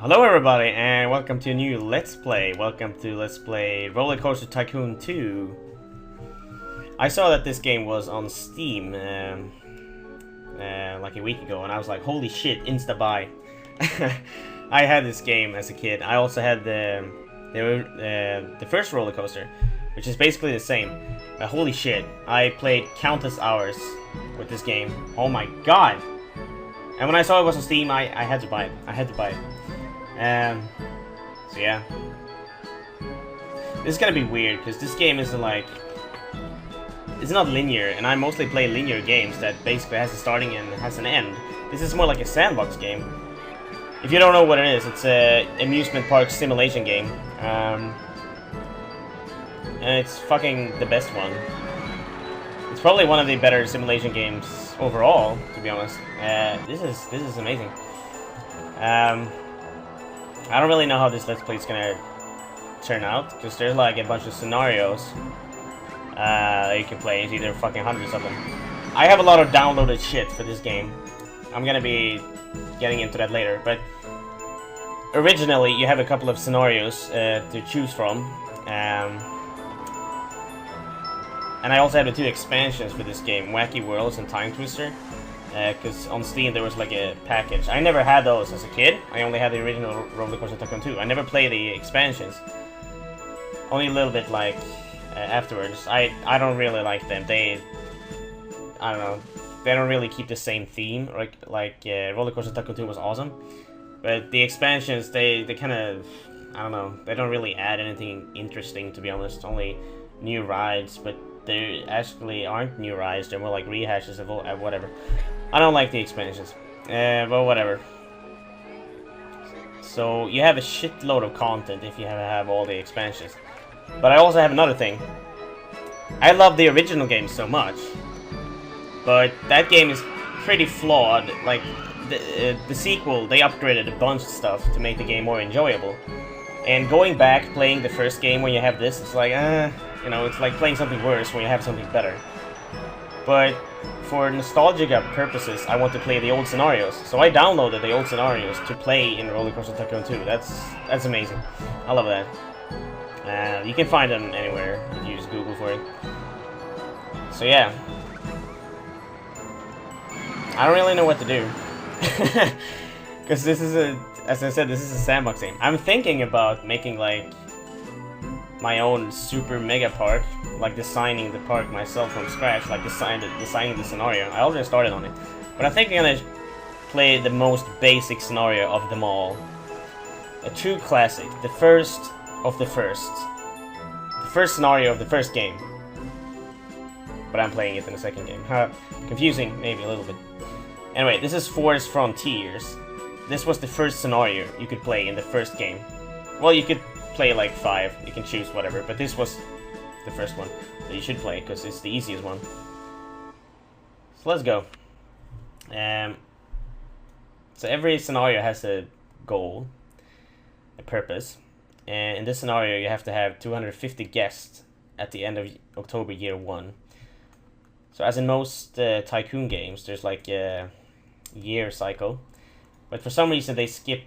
Hello everybody and welcome to a new Let's Play. Welcome to Let's Play Rollercoaster Tycoon 2. I saw that this game was on Steam like a week ago and I was like, holy shit, insta-buy. I had this game as a kid. I also had the first roller coaster, which is basically the same. Holy shit, I played countless hours with this game. Oh my god! And when I saw it was on Steam, I had to buy it. I had to buy it. So yeah. This is gonna be weird, because this game isn't like... It's not linear, and I mostly play linear games that basically has a starting and has an end. This is more like a sandbox game. If you don't know what it is, it's a amusement park simulation game. And it's fucking the best one. It's probably one of the better simulation games overall, to be honest. This is amazing. I don't really know how this Let's Play is gonna turn out, because there's like a bunch of scenarios that you can play. It's either fucking hundreds of them. I have a lot of downloaded shit for this game. I'm gonna be getting into that later, but originally you have a couple of scenarios to choose from. And I also have the two expansions for this game, Wacky Worlds and Time Twister. Because on Steam there was like a package. I never had those as a kid. I only had the original Rollercoaster Tycoon 2. I never played the expansions. Only a little bit like afterwards. I don't really like them. I don't know. They don't really keep the same theme. Like Rollercoaster Tycoon 2 was awesome. But the expansions, they kind of, I don't know. They don't really add anything interesting, to be honest. Only new rides, but they actually aren't new rides. They're more like rehashes of whatever. I don't like the expansions, but whatever. So you have a shitload of content if you have all the expansions. But I also have another thing. I love the original game so much, but that game is pretty flawed. Like the sequel, they upgraded a bunch of stuff to make the game more enjoyable. And going back playing the first game when you have this, it's like, you know, it's like playing something worse when you have something better. But for nostalgic purposes, I want to play the old scenarios. So I downloaded the old scenarios to play in Rollercoaster Tycoon 2. That's amazing. I love that. You can find them anywhere if you just Google for it. So yeah. I don't really know what to do. Because this is as I said, this is a sandbox game. I'm thinking about making like my own super mega park, like designing the park myself from scratch, like designing the scenario. I already started on it, but I think I'm gonna play the most basic scenario of them all. A true classic, the first of the first. The first scenario of the first game. But I'm playing it in the second game. Confusing, maybe a little bit. Anyway, this is Forest Frontiers. This was the first scenario you could play in the first game. Well, you could play like 5, you can choose whatever, but this was the first one that you should play, because it's the easiest one. So let's go. So every scenario has a goal, a purpose, and in this scenario you have to have 250 guests at the end of October year 1. So as in most Tycoon games, there's like a year cycle. But for some reason they skip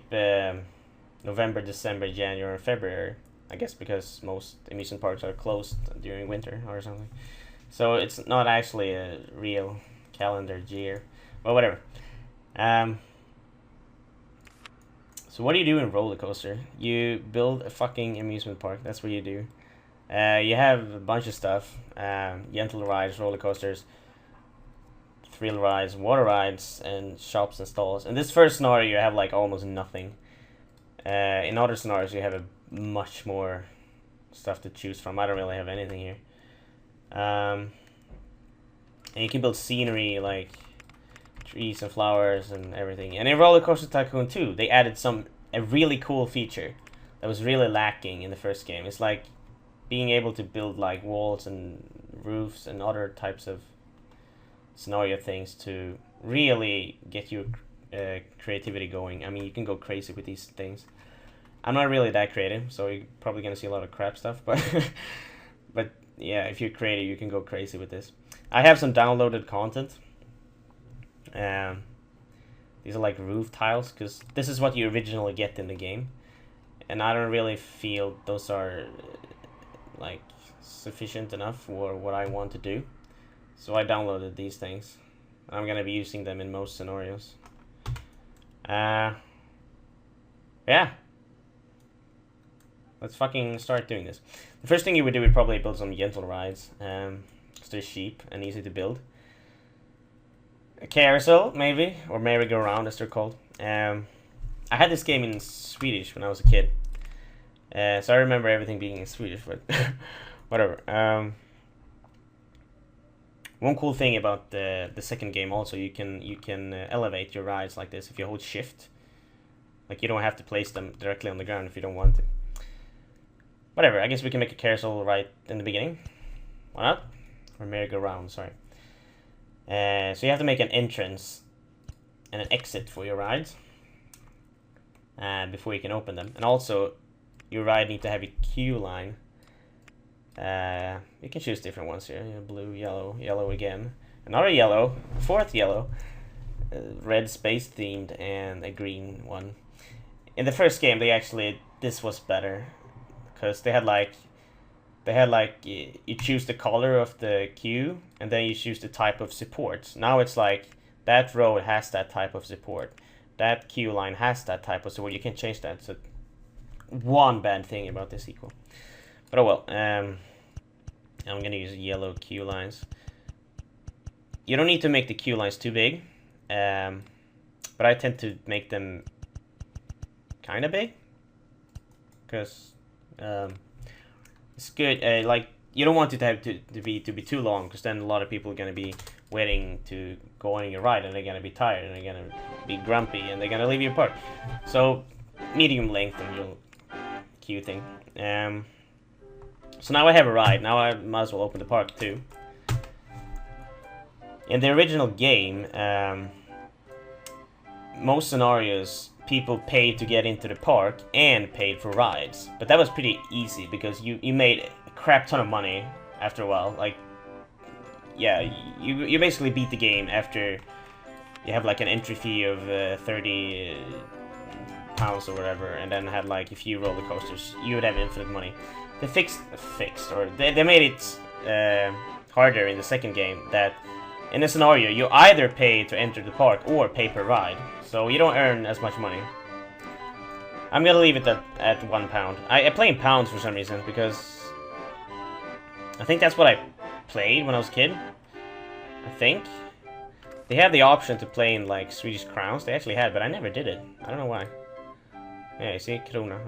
November, December, January, and February. I guess because most amusement parks are closed during winter or something. So it's not actually a real calendar year. Well, whatever. So what do you do in Roller Coaster? You build a fucking amusement park. That's what you do. You have a bunch of stuff. Gentle rides, roller coasters, thrill rides, water rides, and shops and stalls. In this first scenario, you have like almost nothing. In other scenarios, you have a much more stuff to choose from. I don't really have anything here. And you can build scenery like trees and flowers and everything. And in Rollercoaster Tycoon 2, they added a really cool feature that was really lacking in the first game. It's like being able to build like walls and roofs and other types of scenario things to really get your creativity going. I mean, you can go crazy with these things. I'm not really that creative, so you're probably gonna see a lot of crap stuff, but but yeah, if you're creative, you can go crazy with this. I have some downloaded content. These are like roof tiles, because this is what you originally get in the game. And I don't really feel those are like sufficient enough for what I want to do. So I downloaded these things. I'm gonna be using them in most scenarios. Yeah. Let's fucking start doing this. The first thing you would do would probably build some gentle rides. Because they're cheap and easy to build. A carousel, maybe, or merry-go-round as they're called. I had this game in Swedish when I was a kid. So I remember everything being in Swedish, but whatever. One cool thing about the second game also, you can elevate your rides like this if you hold shift. Like, you don't have to place them directly on the ground if you don't want to. Whatever, I guess we can make a carousel right in the beginning. Why not? Or merry-go-round, sorry. So you have to make an entrance and an exit for your rides before you can open them. And also, your ride needs to have a queue line. You can choose different ones here. Blue, yellow, yellow again. Another yellow, fourth yellow. Red space themed, and a green one. In the first game, this was better. Because they had like, you choose the color of the queue, and then you choose the type of support. Now it's like, that road has that type of support. That queue line has that type of support. You can change that. So, one bad thing about this sequel. But oh well. I'm going to use yellow queue lines. You don't need to make the queue lines too big. But I tend to make them kind of big. Because... it's good. Like, you don't want it to have to be too long, because then a lot of people are gonna be waiting to go on your ride, and they're gonna be tired, and they're gonna be grumpy, and they're gonna leave you apart. So medium length and your queue thing. So now I have a ride. Now I might as well open the park too. In the original game, most scenarios, people paid to get into the park and paid for rides. But that was pretty easy because you made a crap ton of money after a while. Like, yeah, you basically beat the game after you have like an entry fee of 30 pounds or whatever, and then had like a few roller coasters. You would have infinite money. They made it harder in the second game, that in a scenario you either pay to enter the park or pay per ride. So you don't earn as much money. I'm gonna leave it at £1. I play in pounds for some reason, because I think that's what I played when I was a kid. I think. They had the option to play in like Swedish crowns. They actually had, but I never did it. I don't know why. Yeah, you see? Krona.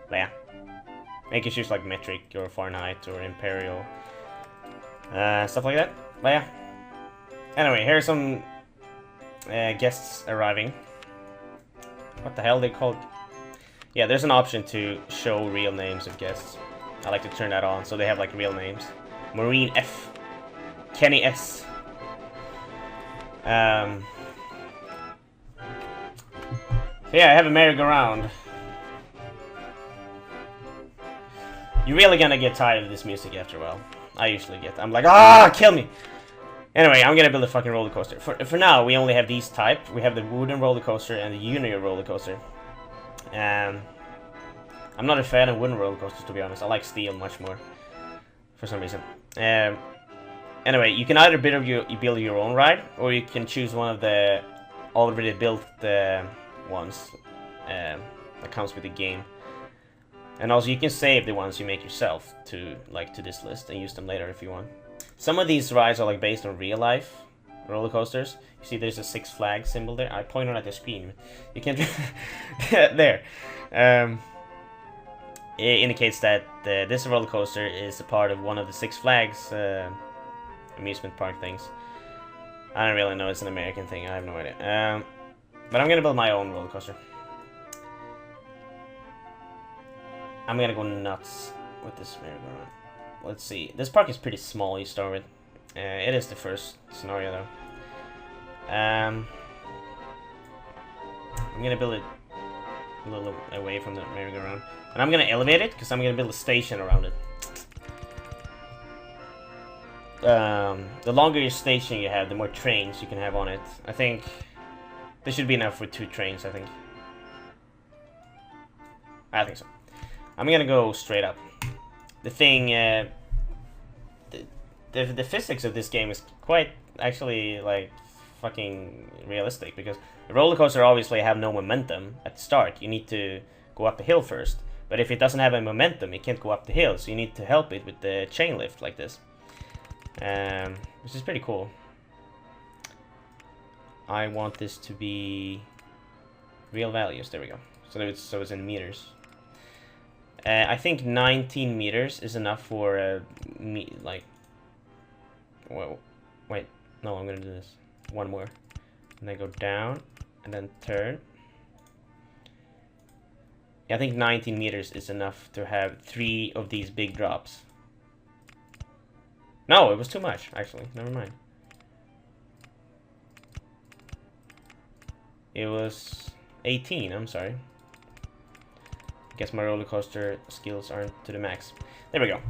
But yeah. You can choose like metric or Fahrenheit or imperial. Stuff like that. But yeah. Anyway, here's some guests arriving. What the hell they called? Yeah, there's an option to show real names of guests. I like to turn that on so they have like real names. Maureen F. Kenny S. So yeah, I have a merry-go-round. You're really gonna get tired of this music after a while. I usually get. I'm like, ah, kill me. Anyway, I'm gonna build a fucking roller coaster. For now, we only have these type. We have the wooden roller coaster and the junior roller coaster. I'm not a fan of wooden roller coasters, to be honest. I like steel much more, for some reason. Anyway, you can either build your own ride, or you can choose one of the already built ones that comes with the game. And also, you can save the ones you make yourself to this list and use them later if you want. Some of these rides are like based on real life roller coasters. You see, there's a Six Flags symbol there. I pointed at the screen. You can there. It indicates that this roller coaster is a part of one of the Six Flags amusement park things. I don't really know. It's an American thing. I have no idea. But I'm gonna build my own roller coaster. I'm gonna go nuts with this merry-go-round. Let's see. This park is pretty small. You start with. It is the first scenario though. I'm gonna build it a little away from the merry-go-round, and I'm gonna elevate it because I'm gonna build a station around it. the longer your station you have, the more trains you can have on it. I think there should be enough for 2 trains, I think. I think so. I'm gonna go straight up. The thing, the physics of this game is quite, actually, like, fucking realistic, because the roller coaster obviously have no momentum at the start. You need to go up a hill first. But if it doesn't have a momentum, it can't go up the hill, so you need to help it with the chain lift like this. Which is pretty cool. I want this to be real values. There we go. So it's in meters. I think 19 meters is enough for like. Whoa, wait, no, I'm gonna do this. One more, and then go down, and then turn. Yeah, I think 19 meters is enough to have 3 of these big drops. No, it was too much, actually. Never mind. It was 18, I'm sorry. Guess my roller coaster skills aren't to the max. There we go.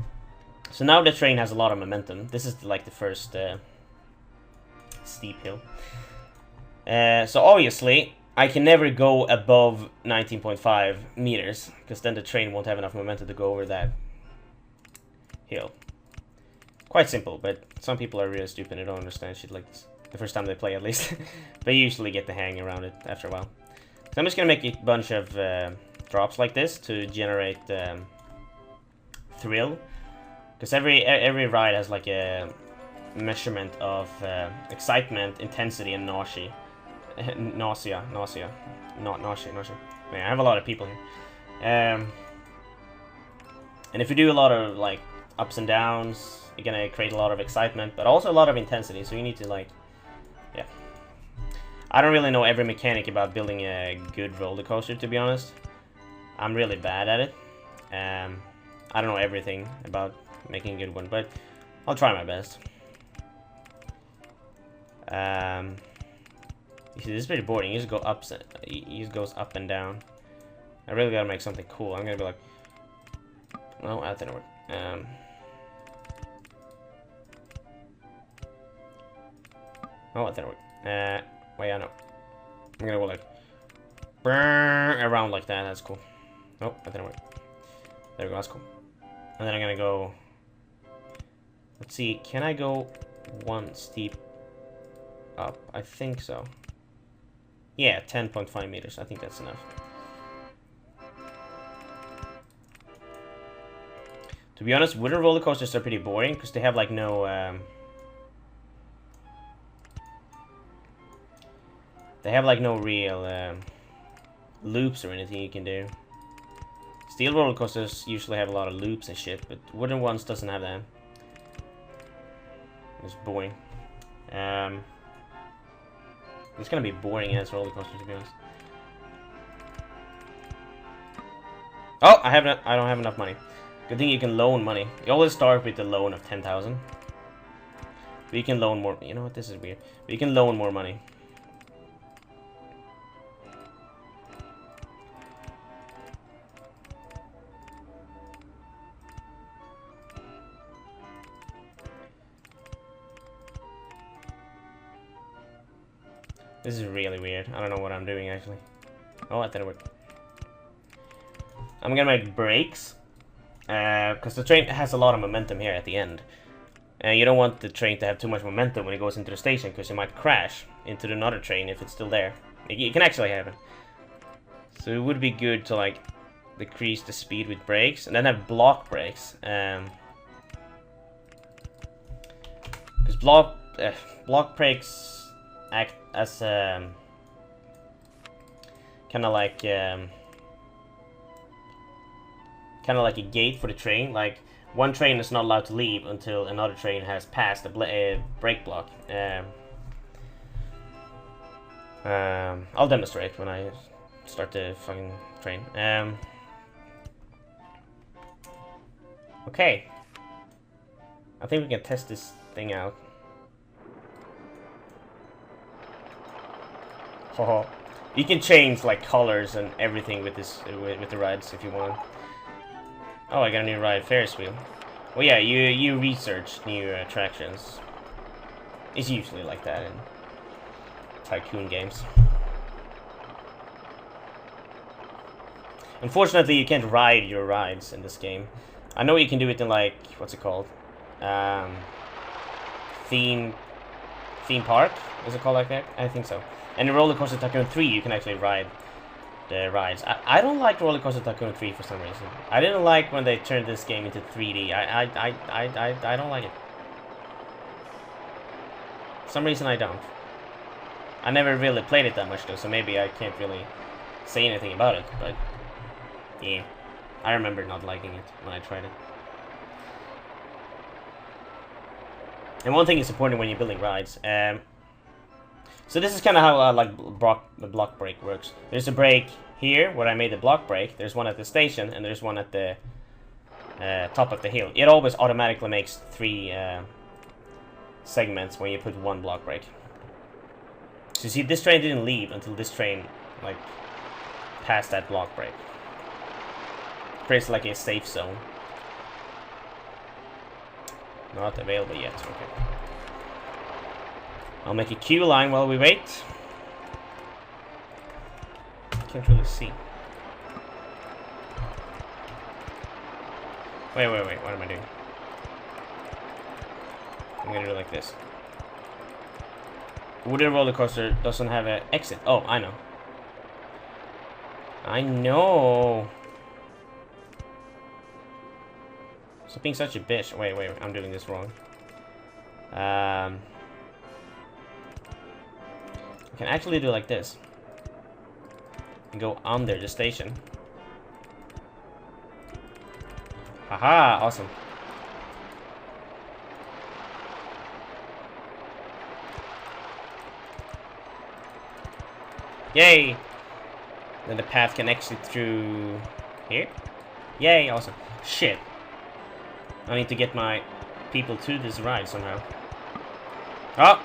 So now the train has a lot of momentum. This is like the first steep hill. So obviously, I can never go above 19.5 meters, because then the train won't have enough momentum to go over that hill. Quite simple, but some people are really stupid and don't understand shit like this. The first time they play, at least. They usually get the hang around it after a while. So I'm just gonna make a bunch of drops like this to generate thrill. Because every ride has like a measurement of excitement, intensity, and nausea. Nausea. Not nausea. Man, I have a lot of people here. And if you do a lot of like ups and downs, you're gonna create a lot of excitement, but also a lot of intensity. So you need to like, yeah. I don't really know every mechanic about building a good roller coaster, to be honest. I'm really bad at it. I don't know everything about making a good one, but I'll try my best. You see, this is pretty boring. You just go up, he just goes up and down. I really gotta make something cool. I'm gonna be like, well, that didn't work. Oh, that didn't work. Wait, I know. I'm gonna go like around like that. That's cool. Oh, that didn't work. There we go. That's cool. And then I'm gonna go. Let's see. Can I go one steep up? I think so. Yeah, 10.5 meters. I think that's enough. To be honest, wooden roller coasters are pretty boring because they have like no. They have like no real loops or anything you can do. Steel roller coasters usually have a lot of loops and shit, but wooden ones doesn't have that. It's boring. It's gonna be boring as roller coaster, to be honest. Oh, I don't have enough money. Good thing you can loan money. You always start with the loan of 10,000. But you can loan more. You know what? This is weird. But you can loan more money. This is really weird. I don't know what I'm doing, actually. Oh, that didn't work. I'm gonna make brakes. Because the train has a lot of momentum here at the end. And you don't want the train to have too much momentum when it goes into the station, because it might crash into another train if it's still there. It can actually happen. So it would be good to, like, decrease the speed with brakes, and then have block brakes. Because block brakes act as kind of like a gate for the train. Like, one train is not allowed to leave until another train has passed the brake block. I'll demonstrate when I start the fucking train. Okay, I think we can test this thing out. You can change like colors and everything with this with the rides if you want. Oh, I got a new ride, Ferris wheel. Well, yeah, you research new attractions. It's usually like that in Tycoon games. Unfortunately, you can't ride your rides in this game. I know you can do it in, like, what's it called? Theme park? Is it called like that? I think so. And in Rollercoaster Tycoon 3, you can actually ride the rides. I don't like Rollercoaster Tycoon 3 for some reason. I didn't like when they turned this game into 3D. I don't like it. For some reason I don't. I never really played it that much though, so maybe I can't really say anything about it, but yeah. I remember not liking it when I tried it. And one thing is important when you're building rides. So this is kind of how the block break works. There's a break here where I made the block break. There's one at the station, and there's one at the top of the hill. It always automatically makes 3 segments when you put 1 block break. So you see, this train didn't leave until this train, like, passed that block break. Creates like a safe zone. Not available yet, okay. I'll make a queue line while we wait. Can't really see. Wait, what am I doing? I'm gonna do it like this. Wooden roller coaster doesn't have an exit. Oh, I know. I know. Stop being such a bitch. Wait, I'm doing this wrong. I can actually do it like this. And go under the station. Haha, awesome. Yay! Then the path can exit through here. Yay, awesome. Shit. I need to get my people to this ride somehow. Oh!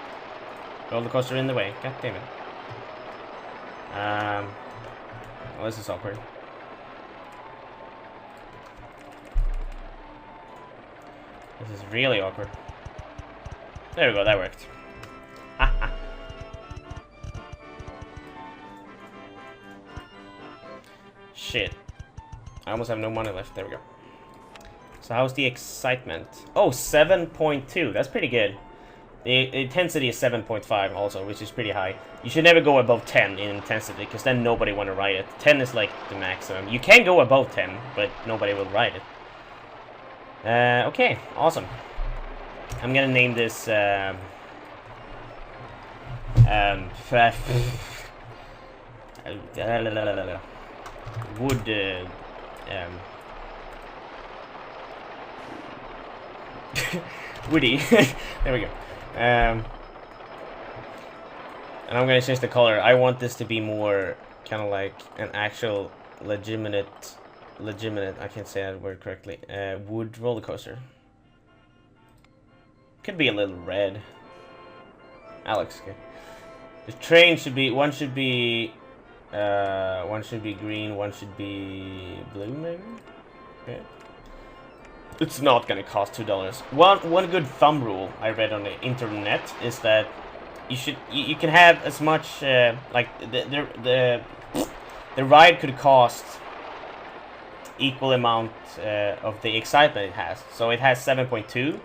Roller coaster in the way. God damn it. Well, this is awkward. This is really awkward. There we go, that worked. Haha. Shit. I almost have no money left. There we go. So how's the excitement? Oh, 7.2. That's pretty good. The intensity is 7.5 also, which is pretty high. You should never go above 10 in intensity, because then nobody want to ride it. 10 is like the maximum. You can go above 10, but nobody will ride it. Okay, awesome. I'm gonna name this wood Woody. There we go. And I'm gonna change the color. I want this to be more kind of like an actual legitimate, I can't say that word correctly, wood roller coaster. Could be a little red. Alex, okay. The train should be, one should be green, one should be blue, maybe? Okay. It's not gonna cost $2. One good thumb rule I read on the internet is that you can have as much like the ride could cost equal amount of the excitement it has. So it has 7.2.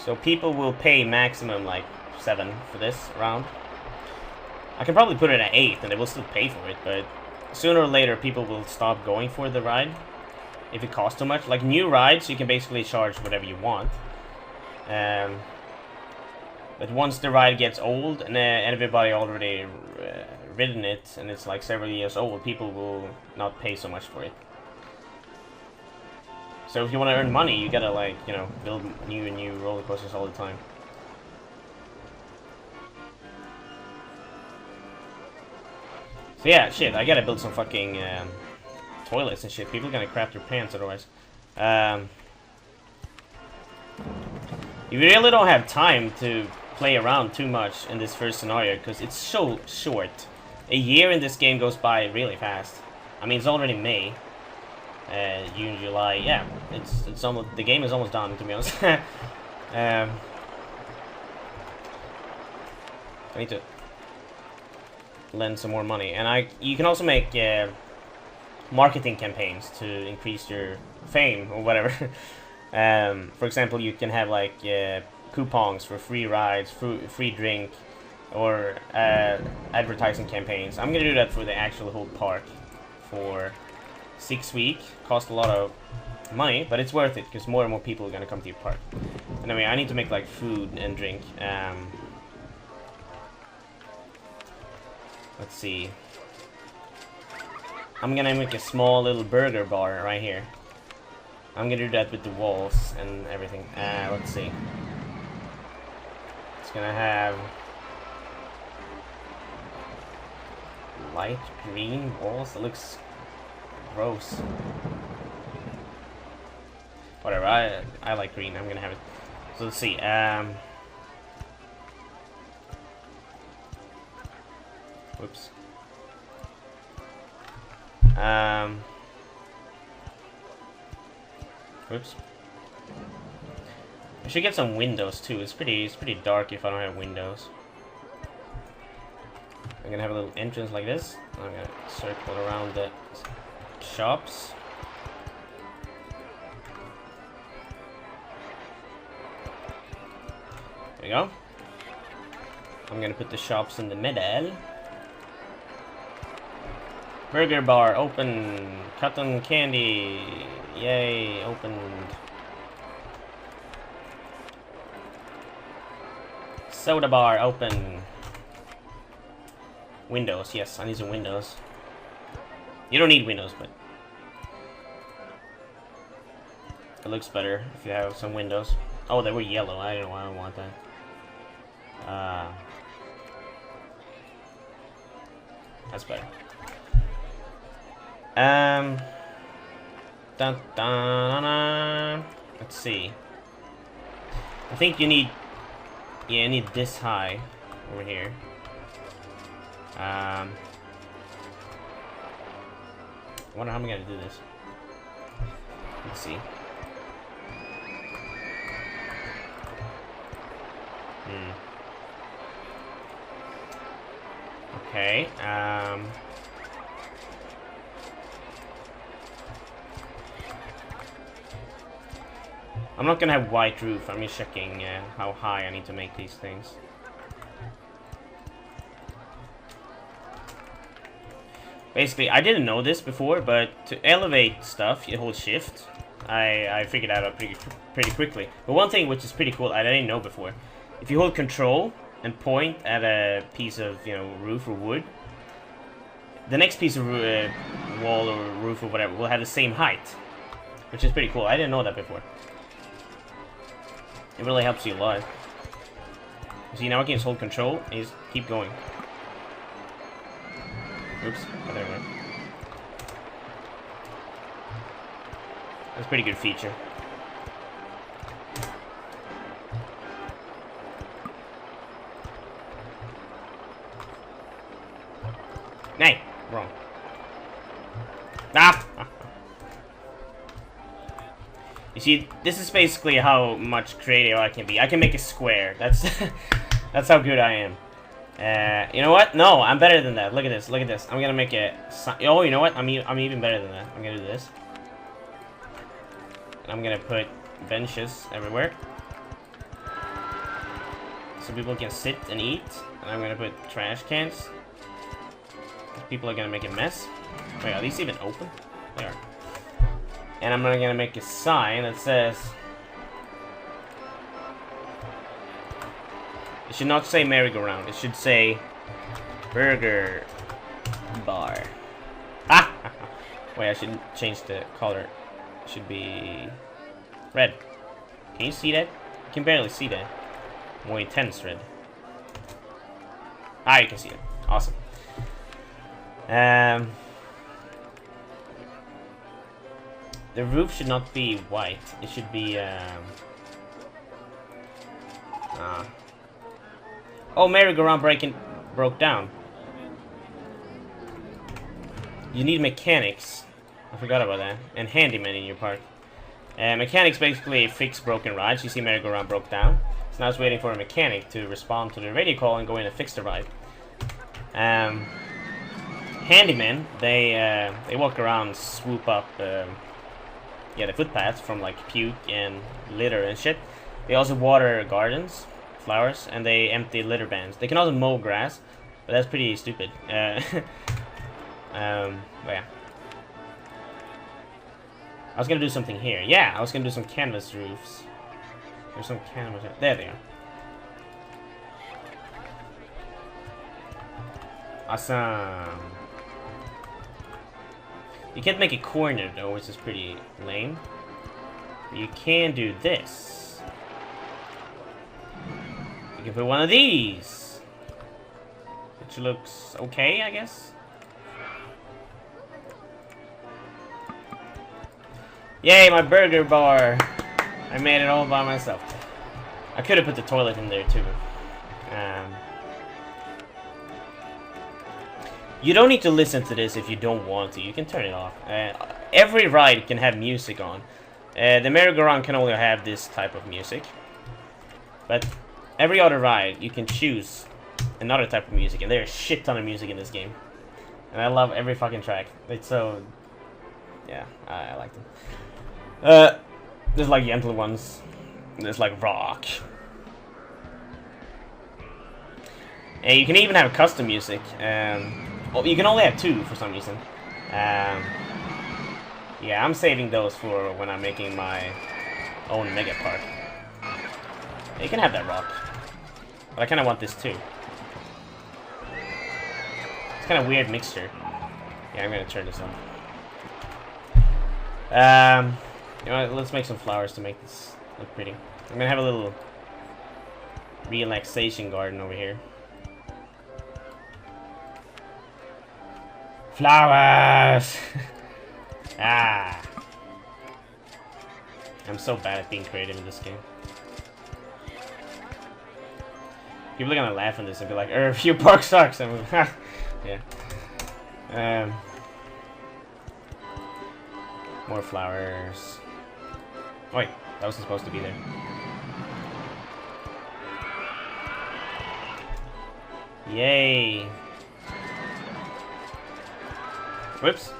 So people will pay maximum like 7 for this round. I can probably put it at 8 and they will still pay for it, but sooner or later people will stop going for the ride if it costs too much. Like new rides, you can basically charge whatever you want. But once the ride gets old and everybody already ridden it and it's like several years old, people will not pay so much for it. So if you want to earn money, you gotta, like, you know, build new and new roller coasters all the time. So yeah, shit, I gotta build some fucking toilets and shit. People are gonna crap their pants otherwise. You really don't have time to play around too much in this first scenario because it's so short. A year in this game goes by really fast. I mean, it's already May. June, July. Yeah, it's almost, the game is almost done, to be honest. I need to lend some more money, and you can also make marketing campaigns to increase your fame or whatever. For example, you can have like coupons for free rides, free drink, or advertising campaigns. I'm gonna do that for the actual whole park for 6 weeks. Cost a lot of money, but it's worth it because more and more people are gonna come to your park. Anyway, I need to make like food and drink. Let's see. I'm gonna make a small little burger bar right here. I'm gonna do that with the walls and everything. Let's see. It's gonna have light green walls. It looks gross. Whatever, I like green. I'm gonna have it. So let's see. Whoops. Whoops. I should get some windows too. It's pretty dark if I don't have windows. I'm gonna have a little entrance like this. I'm gonna circle around the shops. There we go. I'm gonna put the shops in the middle. Burger bar open. Cotton candy. Yay, opened. Soda bar open. Windows, yes, I need some windows. You don't need windows, but it looks better if you have some windows. Oh, they were yellow. I don't know why I want that. That's better. Dun, dun, dun. Let's see. I think you need, yeah, you need this high over here. I wonder how I'm gonna do this. Let's see. Okay. I'm not gonna have white roof. I'm just checking how high I need to make these things. Basically, I didn't know this before, but to elevate stuff, you hold shift. I figured that out pretty quickly. But one thing which is pretty cool, I didn't know before. If you hold control and point at a piece of, you know, roof or wood, the next piece of wall or roof or whatever will have the same height, which is pretty cool. I didn't know that before. It really helps you a lot. See, now I can just hold control and just keep going. Oops. Oh, there we go. That's a pretty good feature. Nay! Wrong. Ah! You see, this is basically how much creative I can be. I can make a square. That's that's how good I am. You know what? No, I'm better than that. Look at this. Look at this. I'm gonna make a. Oh, you know what? I'm even better than that. I'm gonna do this. I'm gonna put benches everywhere, so people can sit and eat. And I'm gonna put trash cans. People are gonna make a mess. Wait, are these even open? They are. And I'm gonna make a sign that says. It should not say merry-go-round. It should say burger bar. Ah! Wait, I should change the color. It should be red. Can you see that? You can barely see that. More intense red. Ah, you can see it. Awesome. The roof should not be white. It should be oh, merry-go-round broke down. You need mechanics. I forgot about that. And handyman in your park. Mechanics basically fix broken rides. You see merry-go-round broke down. So now it's waiting for a mechanic to respond to the radio call and go in and fix the ride. Handymen, they walk around, swoop up the footpaths from like puke and litter and shit. They also water gardens, flowers, and they empty litter bins. They can also mow grass, but that's pretty stupid. But yeah. I was gonna do something here. Yeah, I was gonna do some canvas roofs. There's some canvas. There they are. Awesome. You can't make a corner though, which is pretty lame. But you can do this. You can put one of these, which looks okay, I guess. Yay, my burger bar! I made it all by myself. I could have put the toilet in there too. You don't need to listen to this if you don't want to. You can turn it off. Every ride can have music on. The merry-go-round can only have this type of music. But every other ride, you can choose another type of music. And there's a shit ton of music in this game. And I love every fucking track. It's so... yeah, I like them. There's like gentle ones. There's like rock. And you can even have custom music. Well, you can only have 2 for some reason. Yeah, I'm saving those for when I'm making my own mega park. You can have that rock. But I kind of want this too. It's kind of weird mixture. Yeah, I'm going to turn this on. You know what, let's make some flowers to make this look pretty. I'm gonna have a little relaxation garden over here. Flowers! Ah! I'm so bad at being creative in this game. People are gonna laugh at this and be like, your park sucks! I'm yeah. More flowers. Oh, wait, that wasn't supposed to be there. Yay! Whoops.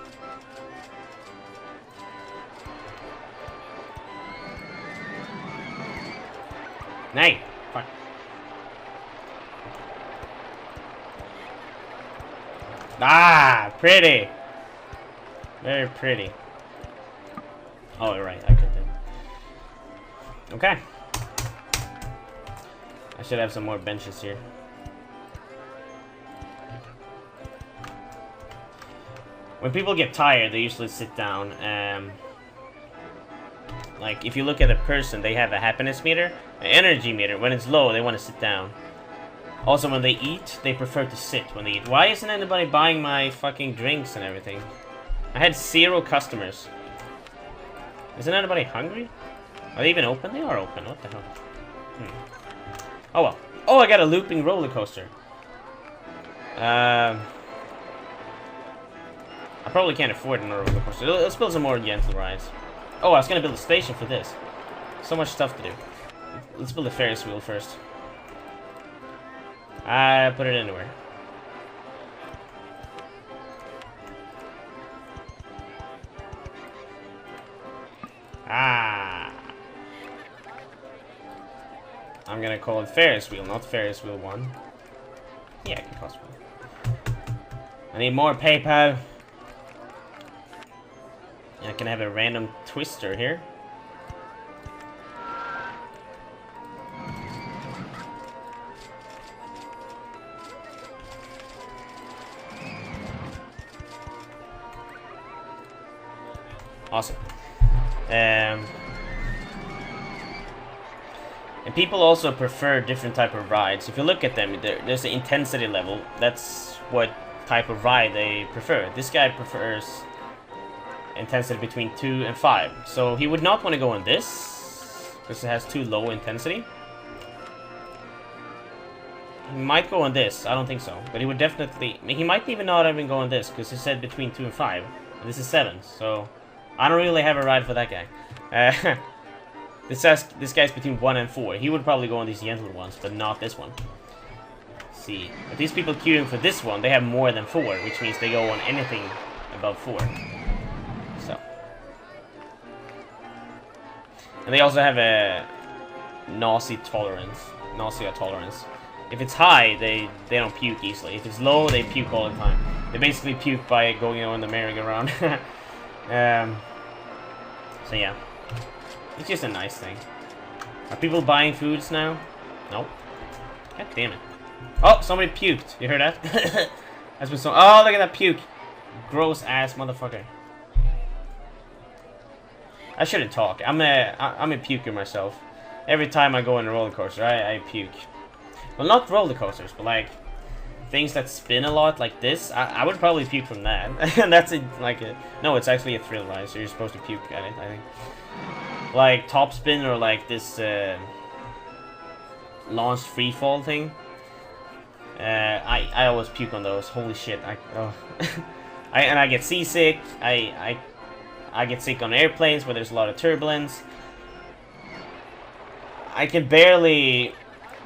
Nay! Fuck. Ah! Pretty! Very pretty. Oh, right, I could do. Okay. I should have some more benches here. When people get tired, they usually sit down. Like, if you look at a person, they have a happiness meter, an energy meter. When it's low, they want to sit down. Also, when they eat, they prefer to sit when they eat. Why isn't anybody buying my fucking drinks and everything? I had 0 customers. Isn't anybody hungry? Are they even open? They are open. What the hell? Oh well. Oh, I got a looping roller coaster. I probably can't afford another roller coaster. Let's build some more gentle rides. Oh, I was gonna build a station for this. So much stuff to do. Let's build a Ferris wheel first. I put it anywhere. Ah. I'm gonna call it Ferris wheel, not Ferris wheel 1. Yeah, it can cost more. I need more paper. I can have a random twister here. Awesome. And people also prefer different type of rides. If you look at them, there's an intensity level. That's what type of ride they prefer. This guy prefers intensity between 2 and 5. So he would not want to go on this because it has too low intensity. He might go on this. I don't think so. But he would definitely... he might even not even go on this because he said between 2 and 5. And this is 7, so I don't really have a ride for that guy. This guy's between 1 and 4. He would probably go on these gentler ones, but not this one. Let's see, but these people queuing for this one, they have more than 4, which means they go on anything above 4. So, and they also have a nausea tolerance. If it's high, they don't puke easily. If it's low, they puke all the time. They basically puke by going on the merry-go-round. So yeah, it's just a nice thing. Are people buying foods now? Nope. God damn it. Oh, somebody puked. You heard that? That's been so. Oh, look at that puke. Gross ass motherfucker. I shouldn't talk. I'm a puker myself. Every time I go on a roller coaster, I puke. Well, not roller coasters, but like things that spin a lot, like this. I would probably puke from that. And that's no, it's actually a thrill ride, so you're supposed to puke at it, I think. Like top spin or like this launched free fall thing. I always puke on those. Holy shit! I get seasick. I get sick on airplanes where there's a lot of turbulence. I can barely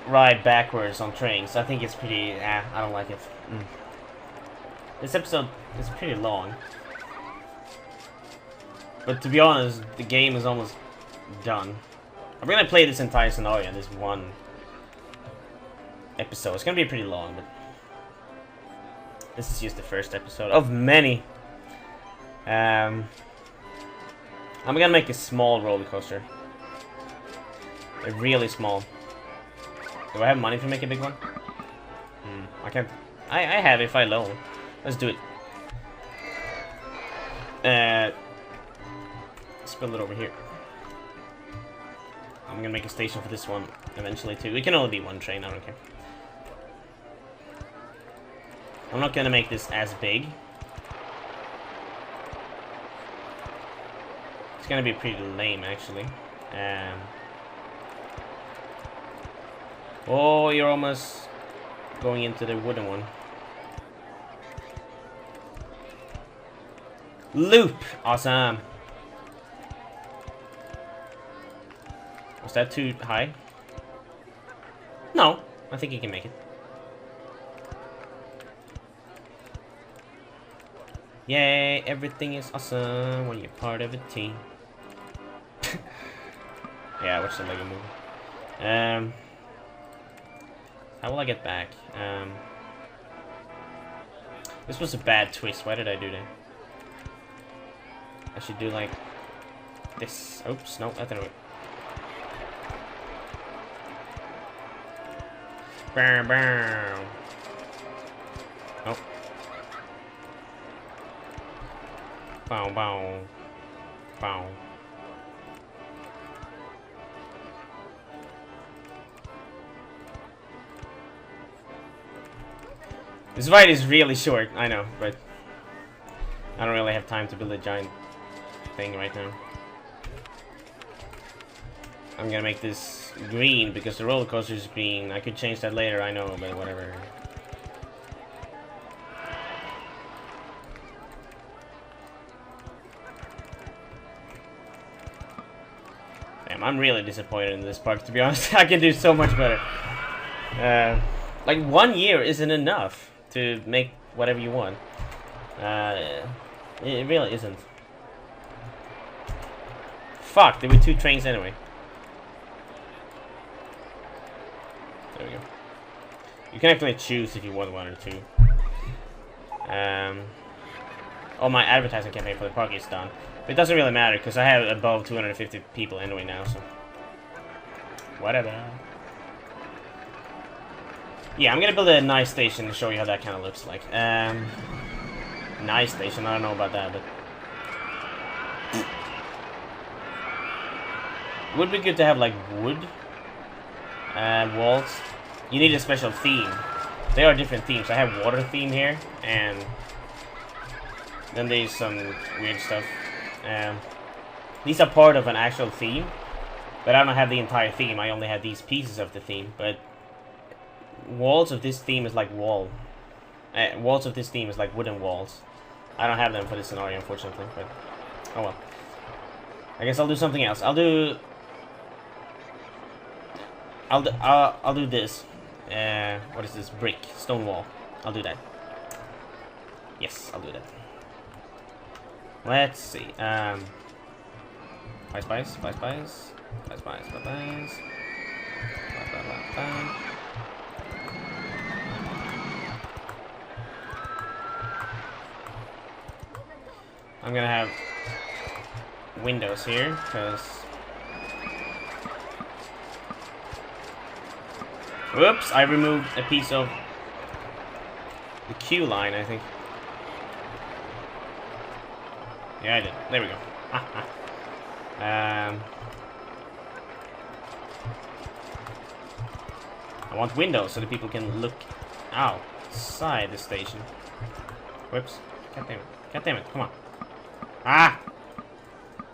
ride backwards on trains. I think it's pretty. I don't like it. This episode is pretty long, but to be honest, the game is almost done. I'm gonna play this entire scenario in this one episode. It's gonna be pretty long, but this is just the first episode of many. I'm gonna make a small roller coaster. A really small. Do I have money to make a big one? I can't. I have if I loan. Let's do it. Spill it over here. I'm gonna make a station for this one eventually too. It can only be one train, I don't care. I'm not gonna make this as big. It's gonna be pretty lame actually. Oh, you're almost going into the wooden one. Loop! Awesome! Was that too high? No, I think you can make it. Yay, everything is awesome when you're part of a team. Yeah, I watched the Lego movie. How will I get back? This was a bad twist. Why did I do that? I should do like this. Oops, no, that didn't work. Bam, bam. Nope. Bow, bow. Bow. This ride is really short, I know, but I don't really have time to build a giant thing right now. I'm gonna make this green because the roller coaster is green. I could change that later, I know, but whatever. Damn, I'm really disappointed in this park, to be honest. I can do so much better. Like 1 year isn't enough to make whatever you want. It really isn't. Fuck, there were 2 trains anyway. There we go. You can actually choose if you want 1 or 2. Oh, my advertising campaign for the park is done. But it doesn't really matter because I have above 250 people anyway now, so whatever. Yeah, I'm gonna build a nice station to show you how that kind of looks like. Nice station, I don't know about that, but it would be good to have like wood walls. You need a special theme. There are different themes. I have water theme here, and then there's some weird stuff. These are part of an actual theme, but I don't have the entire theme. I only have these pieces of the theme, but walls of this theme is like walls of this theme is like wooden walls. I don't have them for this scenario, unfortunately, but oh well. I guess I'll do something else. I'll do this. What is this? Brick, stone wall. I'll do that. Yes, I'll do that. Let's see. Spice. I'm gonna have windows here, because... Whoops, I removed a piece of the queue line, I think. Yeah, I did. There we go. I want windows so that people can look outside the station. Whoops. God damn it. God damn it. Come on. Ah!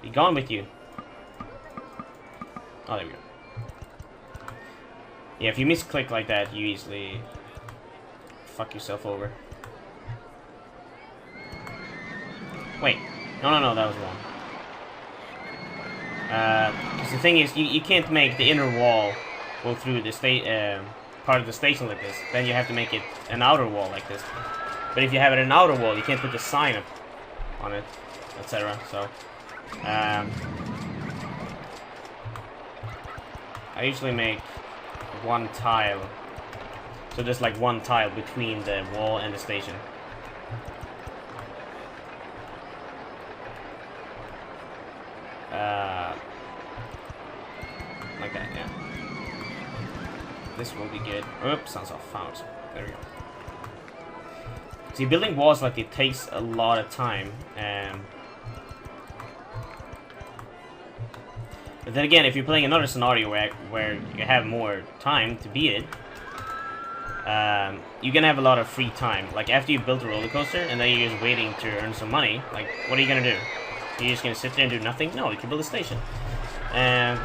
Be gone with you. Oh, there we go. Yeah, if you misclick like that, you easily fuck yourself over. Wait. No, that was wrong. Because the thing is, you can't make the inner wall go through the part of the station like this. Then you have to make it an outer wall like this. But if you have it an outer wall, you can't put the sign up on it, etc. So, I usually make one tile. So there's like one tile between the wall and the station. Like that, yeah. This will be good. Oops, sounds off. Found. There we go. See, building walls like it takes a lot of time. But then again, if you're playing another scenario where you have more time to beat it, you're gonna have a lot of free time. Like after you built a roller coaster and then you're just waiting to earn some money, like what are you gonna do? You're just gonna sit there and do nothing? No, you can build a station. And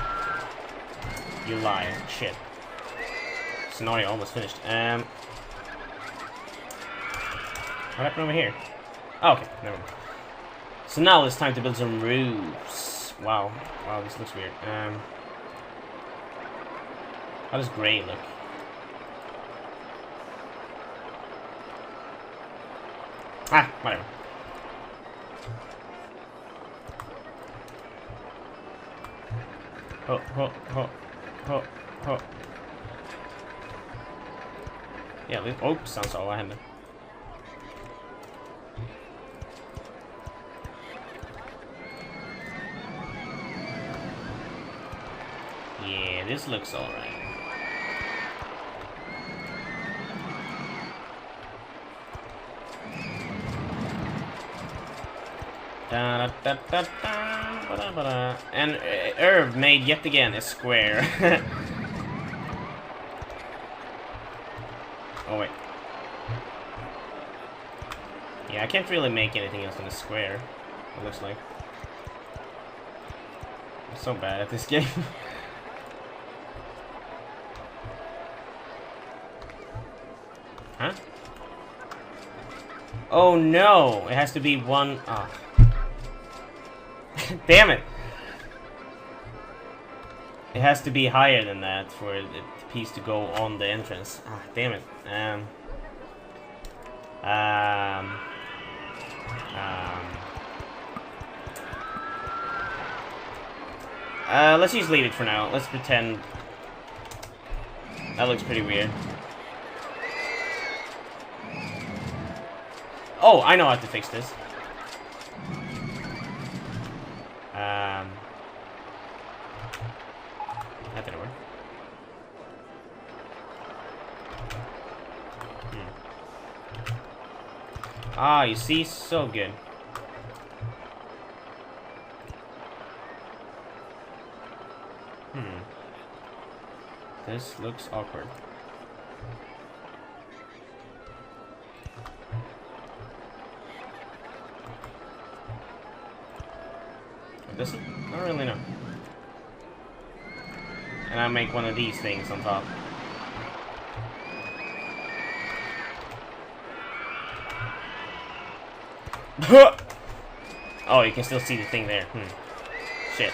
you lie. Shit. Scenario almost finished. What happened over here? Oh, okay, never mind. So now it's time to build some roofs. Wow, this looks weird. How does gray look? Ah, whatever. Oh. Yeah, oops, sounds all I had. Yeah, this looks alright. And Herb made yet again a square. Oh wait. Yeah, I can't really make anything else than a square, it looks like. I'm so bad at this game. Huh? Oh no! It has to be one... Oh. Damn it! It has to be higher than that for the piece to go on the entrance. Ah, damn it. Let's just leave it for now. Let's pretend... That looks pretty weird. Oh, I know how to fix this. That didn't work. Ah, you see? So good. This looks awkward. Does it? I don't really know. And I make one of these things on top. Oh, you can still see the thing there. Shit.